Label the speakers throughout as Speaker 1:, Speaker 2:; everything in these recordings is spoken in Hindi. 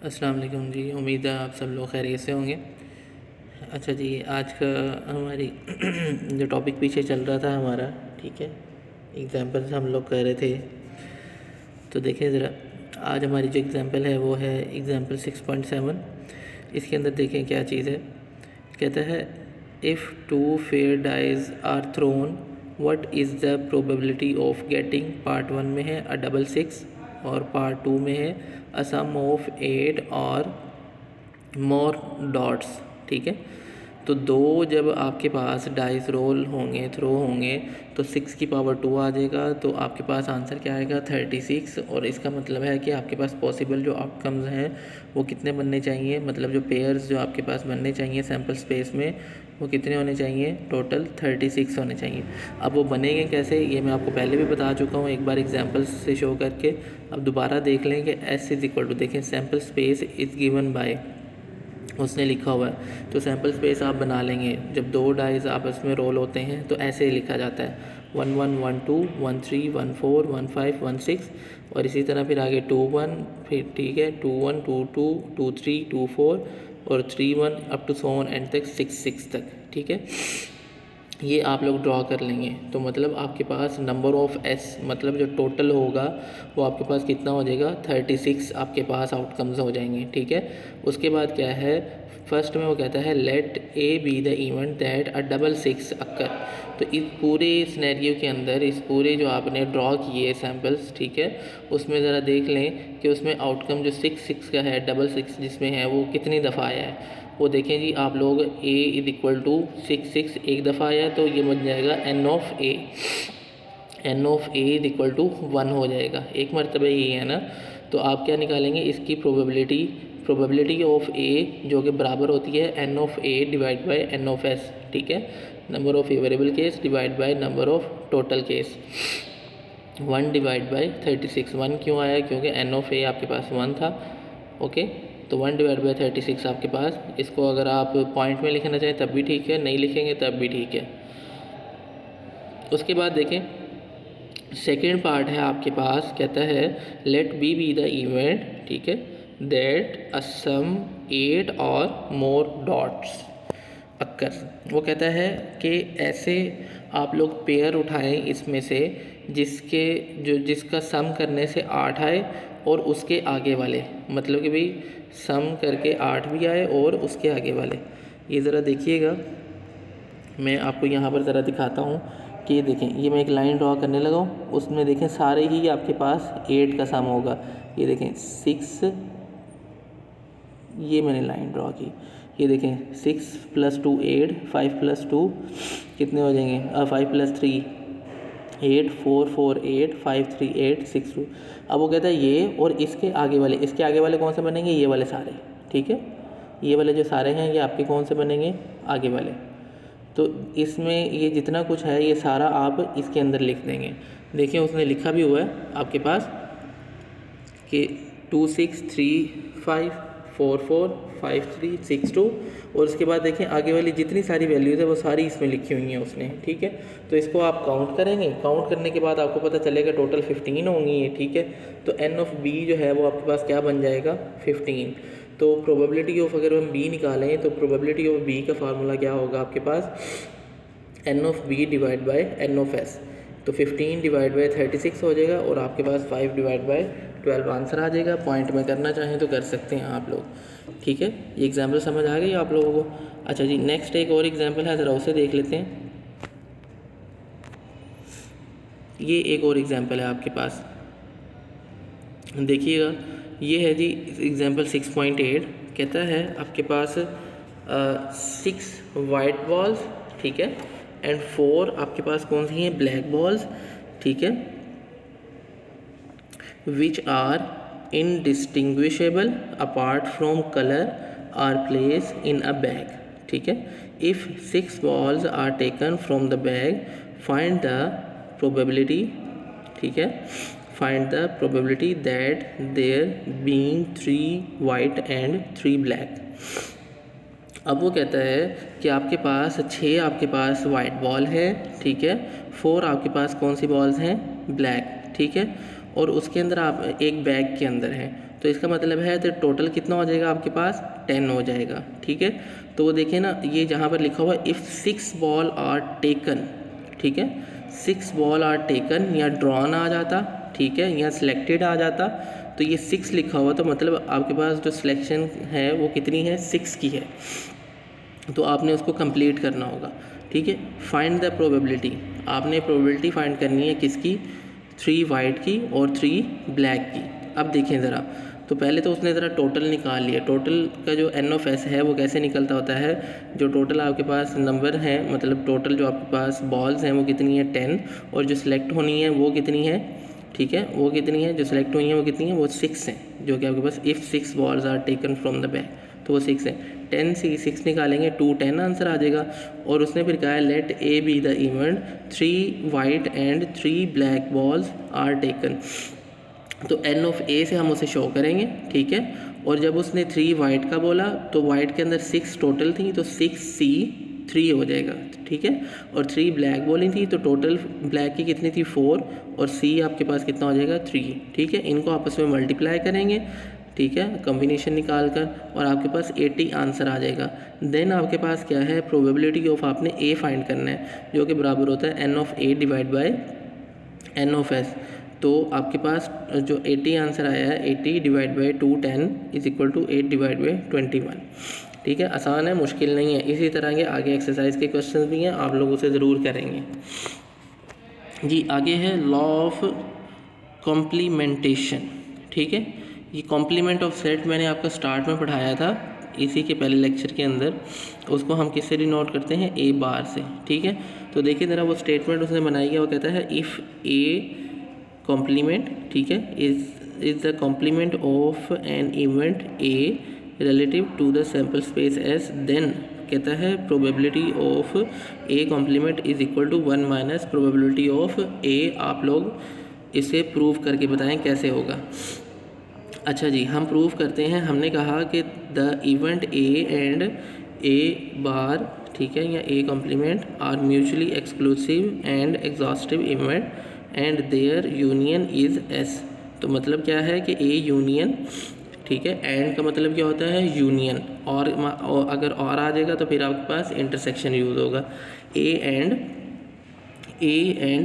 Speaker 1: अस्सलाम वालेकुम जी। उम्मीद है आप सब लोग खैरियत से होंगे। अच्छा जी, आज का हमारी जो टॉपिक पीछे चल रहा था हमारा, ठीक है, एग्ज़ाम्पल्स हम लोग कर रहे थे। तो देखें ज़रा, आज हमारी जो एग्ज़ाम्पल है वो है एग्ज़ाम्पल 6.7। इसके अंदर देखें क्या चीज़ है। कहता है if two fair dice are thrown what is the probability of getting. Part 1 में है अ डबल 6 और पार्ट 2 में है अ सम ऑफ 8 और मोर डॉट्स। ठीक है, तो दो जब आपके पास डाइस रोल होंगे, थ्रो होंगे, तो 6 की पावर 2 आ जाएगा, तो आपके पास आंसर क्या आएगा 36। और इसका मतलब है कि आपके पास पॉसिबल जो आउटकम्स हैं वो कितने बनने चाहिए, मतलब जो पेयर्स जो आपके पास बनने चाहिए सैम्पल स्पेस में वो कितने होने चाहिए, टोटल 36 होने चाहिए। अब वो बनेंगे कैसे, ये मैं आपको पहले भी बता चुका हूँ एक बार एग्जांपल्स से शो करके। अब दोबारा देख लें कि S इज़ इक्वल टू, देखें sample space is given by, उसने लिखा हुआ है, तो सैम्पल स्पेस आप बना लेंगे। जब दो डाइज आपस में रोल होते हैं तो ऐसे ही लिखा जाता है 1 1 1 2 1 3 1 4 1 5 1 6, और इसी तरह फिर आगे 2 1, फिर ठीक है 2 1 2 2 2 3 2 4 और 3 1 up to so on end तक 6 6 तक। ठीक है, ये आप लोग ड्रॉ कर लेंगे, तो मतलब आपके पास नंबर ऑफ़ एस, मतलब जो टोटल होगा वो आपके पास कितना हो जाएगा 36 आपके पास आउटकम्स हो जाएंगे। ठीक है, उसके बाद क्या है, फर्स्ट में वो कहता है let A B the event that a double 6 occur. तो इस पूरे सिनेरियो के अंदर, इस पूरे जो आपने ड्रॉ किए सैम्पल्स, ठीक है, उसमें ज़रा देख लें कि उसमें आउटकम जो 6 6 का है, डबल 6 जिसमें है वो कितनी दफ़ा आया है। वो देखें जी आप लोग a इज़ इक्वल टू 6 6 एक दफ़ा आया, तो ये बन जाएगा n of a, n of a is equal to 1 हो जाएगा, एक मरतबा ही है ना। तो आप क्या निकालेंगे, इसकी प्रोबेबिलिटी ऑफ a जो कि बराबर होती है n of a divide by n of s। ठीक है, number of favourable case divide by number of total case. 1 divide by 36, 1 क्यों आया, क्योंकि n ऑफ a आपके पास 1 था। ओके, तो 1 डिवाइड बाई 36 आपके पास, इसको अगर आप पॉइंट में लिखना चाहें तब भी ठीक है, नहीं लिखेंगे तब भी ठीक है। उसके बाद देखें सेकेंड पार्ट है आपके पास, कहता है लेट बी द इवेंट, ठीक है, दैट अ सम 8 और मोर डॉट्स अक्कर। वो कहता है कि ऐसे आप लोग पेयर उठाएं इसमें से जिसका सम करने से 8 आए और उसके आगे वाले, मतलब कि भाई सम करके 8 भी आए और उसके आगे वाले। ये ज़रा देखिएगा, मैं आपको यहाँ पर ज़रा दिखाता हूँ कि ये देखें, ये मैं एक लाइन ड्रॉ करने लगा हूँ, उसमें देखें सारे ही आपके पास 8 का सम होगा। ये देखें 6, ये मैंने लाइन ड्रॉ की, ये देखें 6 + 2 8, 5 + 2 कितने हो जाएंगे, 5 + 3 8, 4 4 8, 5 3 8 6 2। अब वो कहता है ये और इसके आगे वाले कौन से बनेंगे, ये वाले सारे। ठीक है, ये वाले जो सारे हैं ये आपके कौन से बनेंगे, आगे वाले। तो इसमें ये जितना कुछ है ये सारा आप इसके अंदर लिख देंगे। देखिए उसने लिखा भी हुआ है आपके पास कि 2 6 3 5 4 4 5 3 6 2, और उसके बाद देखें आगे वाली जितनी सारी वैल्यूज़ है वो सारी इसमें लिखी हुई हैं उसने। ठीक है, तो इसको आप काउंट करेंगे, काउंट करने के बाद आपको पता चलेगा टोटल 15 होंगी ये। ठीक है, तो n ऑफ b जो है वो आपके पास क्या बन जाएगा 15। तो प्रोबेबिलिटी ऑफ, अगर हम b निकालें तो प्रोबेबिलिटी ऑफ b का फार्मूला क्या होगा आपके पास, n of b divide by n of s। तो 15 डिवाइड बाई 36 हो जाएगा और आपके पास 5 डिवाइड बाई 12 आंसर आ जाएगा। पॉइंट में करना चाहें तो कर सकते हैं आप लोग। ठीक है, ये एग्जाम्पल समझ आ गई आप लोगों को। अच्छा जी, नेक्स्ट एक और एग्जाम्पल है, ज़रा उसे देख लेते हैं। ये एक और एग्जाम्पल है आपके पास, देखिएगा, ये है जी एग्जाम्पल 6.8। कहता है आपके पास 6 वाइट बॉल्स, ठीक है, एंड 4 आपके पास कौन सी हैं, ब्लैक बॉल्स। ठीक है, which are indistinguishable apart from color are placed in a bag। ठीक है, if 6 balls are taken from the bag find the probability, ठीक है, find the probability that there being 3 white and 3 black। अब वो कहता है कि आपके पास 6 आपके पास वाइट बॉल है, ठीक है, 4 आपके पास कौन सी बॉल्स हैं, ब्लैक। ठीक है, और उसके अंदर आप एक बैग के अंदर हैं, तो तो इसका मतलब है तो टोटल कितना हो जाएगा आपके पास 10 हो जाएगा, ठीक है। तो वो देखिए ना, ये जहाँ पर लिखा हुआ है इफ़ 6 बॉल आर टेकन, ठीक है, 6 बॉल आर टेकन या ड्रॉन आ जाता, ठीक है, या सिलेक्टेड आ जाता, तो ये 6 लिखा हुआ तो मतलब आपके पास जो सिलेक्शन है वो कितनी है, 6 की है, तो आपने उसको कंप्लीट करना होगा, ठीक है। फाइंड द प्रोबेबिलिटी, आपने प्रोबेबिलिटी फाइंड करनी है किसकी, 3 वाइट की और 3 ब्लैक की। अब देखें ज़रा, तो पहले तो उसने ज़रा टोटल निकाल लिया। टोटल का जो n(s) है वो कैसे निकलता होता है, जो टोटल आपके पास नंबर है, मतलब टोटल जो आपके पास बॉल्स हैं वो कितनी है 10, और जो सिलेक्ट होनी है वो कितनी है, ठीक है, वो कितनी है, जो सिलेक्ट हुई है वो कितनी है, वो 6 है, जो कि आपके पास if 6 balls are taken from the bag, तो वो 6 है। 10 से 6 निकालेंगे 2 10 आंसर आ जाएगा। और उसने फिर कहा है let A B the event 3 white and 3 black balls are taken, तो n(a) से हम उसे शो करेंगे, ठीक है। और जब उसने 3 वाइट का बोला तो वाइट के अंदर 6 टोटल थी, तो 6c 3 हो जाएगा, ठीक है। और 3 ब्लैक बोली थी, तो टोटल ब्लैक की कितनी थी 4, और c आपके पास कितना हो जाएगा 3, ठीक है। इनको आपस में मल्टीप्लाई करेंगे, ठीक है, कॉम्बिनेशन निकाल कर, और आपके पास 80 आंसर आ जाएगा। देन आपके पास क्या है, प्रोबेबिलिटी ऑफ आपने a फाइंड करना है, जो कि बराबर होता है n(a) डिवाइड बाय n(s). तो आपके पास जो 80 आंसर आया है, 80 divide by 210 is equal to 8 divide by 21, ठीक है। आसान है, मुश्किल नहीं है। इसी तरह के आगे एक्सरसाइज के क्वेश्चन भी हैं, आप लोग उसे ज़रूर करेंगे जी। आगे है लॉ ऑफ कॉम्प्लीमेंटेशन, ठीक है। ये कॉम्प्लीमेंट ऑफ सेट मैंने आपका स्टार्ट में पढ़ाया था, इसी के पहले लेक्चर के अंदर। उसको हम किससे डिनोट करते हैं, a बार से, ठीक है। तो देखिए ज़रा वो स्टेटमेंट उसने बनाई है, वो कहता है इफ़ a कॉम्प्लीमेंट, ठीक है, is the complement of an event A relative to the sample space S, then कहता है probability of A complement is equal to 1 minus probability of A. आप लोग इसे प्रूव करके बताएं कैसे होगा। अच्छा जी, हम प्रूव करते हैं। हमने कहा कि the event A and A bar, ठीक है, या A complement are mutually exclusive and exhaustive event and their union is S. तो मतलब क्या है कि ए यूनियन, ठीक है, एंड का मतलब क्या होता है यूनियन, और अगर और आ जाएगा तो फिर आपके पास इंटरसेक्शन यूज़ होगा। ए एंड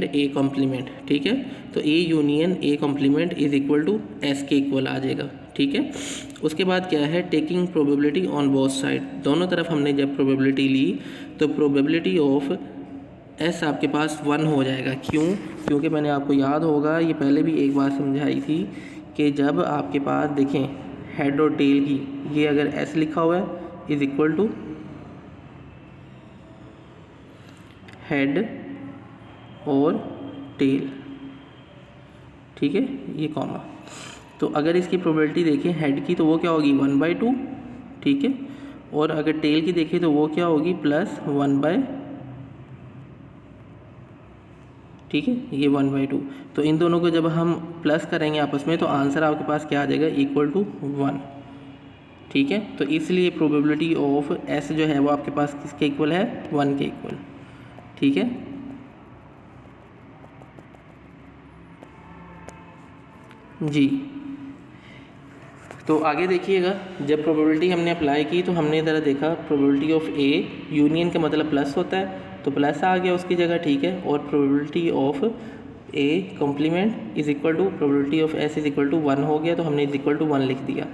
Speaker 1: ए कॉम्प्लीमेंट, ठीक है। तो A union A complement is equal to S के इक्वल आ जाएगा, ठीक है। उसके बाद क्या है, taking probability on both side, दोनों तरफ हमने जब प्रोबेबिलिटी ली तो प्रोबेबिलिटी ऑफ एस आपके पास 1 हो जाएगा। क्यों? क्योंकि मैंने आपको याद होगा, ये पहले भी एक बार समझाई थी कि जब आपके पास देखें हेड और टेल की, ये अगर एस लिखा हुआ है इज इक्वल टू हेड और टेल, ठीक है, ये कॉमा। तो अगर इसकी प्रोबेबिलिटी देखें हेड की तो वो क्या होगी 1/2, ठीक है, और अगर टेल की देखें तो वो क्या होगी +1/, ठीक है, ये 1/2। तो इन दोनों को जब हम प्लस करेंगे आपस में तो आंसर आपके पास क्या आ जाएगा =1, ठीक है। तो इसलिए प्रोबेबिलिटी ऑफ एस जो है वो आपके पास किसके इक्वल है, 1 के इक्वल, ठीक है जी। तो आगे देखिएगा, जब प्रोबेबिलिटी हमने अप्लाई की तो हमने ज़रा देखा प्रोबेबिलिटी ऑफ ए यूनियन का मतलब प्लस होता है, तो प्लस आ गया उसकी जगह, ठीक है। और probability of A complement is equal to probability of S is equal to 1 हो गया, तो हमने इज इक्वल टू 1 लिख दिया।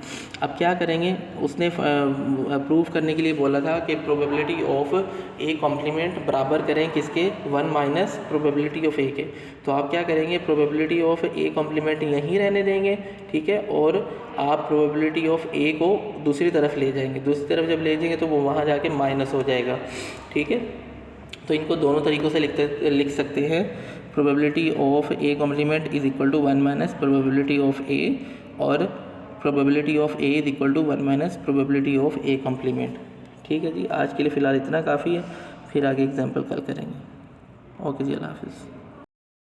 Speaker 1: अब क्या करेंगे, उसने प्रूव करने के लिए बोला था कि प्रोबेबिलिटी ऑफ ए कॉम्प्लीमेंट बराबर करें किसके, 1 माइनस प्रोबेबिलिटी ऑफ ए के। तो आप क्या करेंगे, प्रोबेबिलिटी ऑफ ए कॉम्प्लीमेंट यहीं रहने देंगे, ठीक है, और आप प्रोबेबिलिटी ऑफ ए को दूसरी तरफ ले जाएंगे। दूसरी तरफ जब ले जाएंगे तो वो वहाँ जाके माइनस हो जाएगा, ठीक है। तो इनको दोनों तरीक़ों से लिख सकते हैं, probability of A complement is equal to 1 minus probability of A, और probability of A is equal to 1 minus probability of A complement, ठीक है जी। आज के लिए फ़िलहाल इतना काफ़ी है, फिर आगे एग्जाम्पल कल करेंगे। ओके जी, अल्लाह हाफिज़।